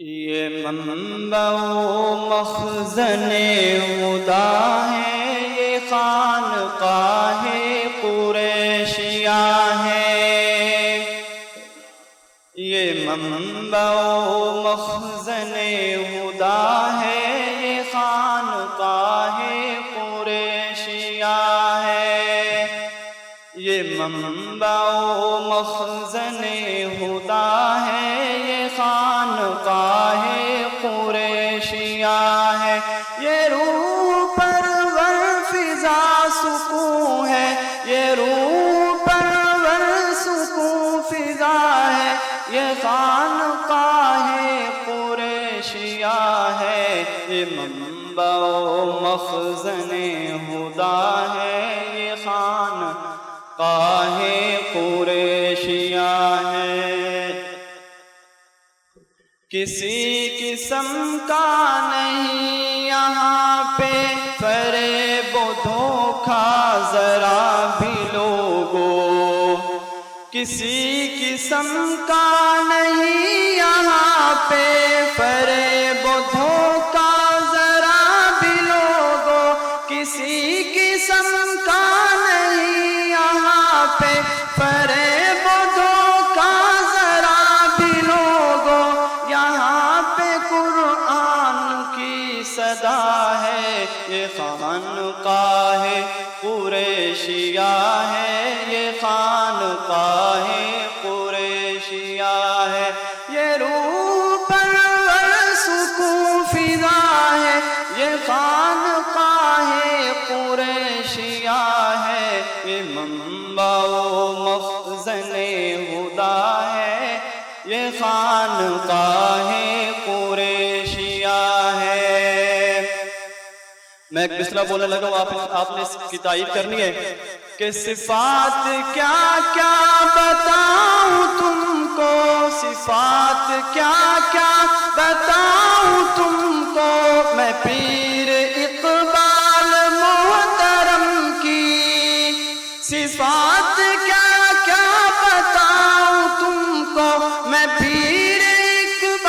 یہ منبع و مخزن ہدا ہے، یہ خانقاہ قریشیہ ہے۔ یہ منبع و مخزن ہدا ہے، یہ خانقاہ قریشیہ ہے۔ یہ منبع و مخزن ہدا ہے، یہ خانقاہ قریشیہ ہے۔ یہ روح پرور فضا سکون ہے، یہ روح پرور سکون فضا ہے، یہ خانقاہ قریشیہ ہے۔ یہ منبع و مخزن ہدا ہے، یہ خانقاہ قریشیہ ہے۔ کسی قسم کا نہیں یہاں پہ فریب و دھوکہ ذرا بھی لوگو، کسی قسم کا نہیں یہاں پہ فریب و دھوکہ ذرا بھی لوگو، کسی قسم کا نہیں یہاں پہ فریب و دھوکہ ذرا بھی لوگو۔ یہاں پہ قرآن کی صدا ہے، یہ خانقاہ قریشیہ ہے، یہ خانقاہ قریشیہ ہے۔ یہ روح پرور سکون فضا ہے، یہ خانقاہ قریشیہ ہے۔ یہ منبع و مخزن ہدا ہے، یہ خانقاہ قریشیہ ہے۔ میں ایک بسرا بولنے لگا ہوں، آپ نے اس کی تائید کرنی ہے کہ صفات کیا کیا بتاؤں تم کو، صفات کیا کیا بتاؤں تم کو، میں پیر اقبال محترم کی صفات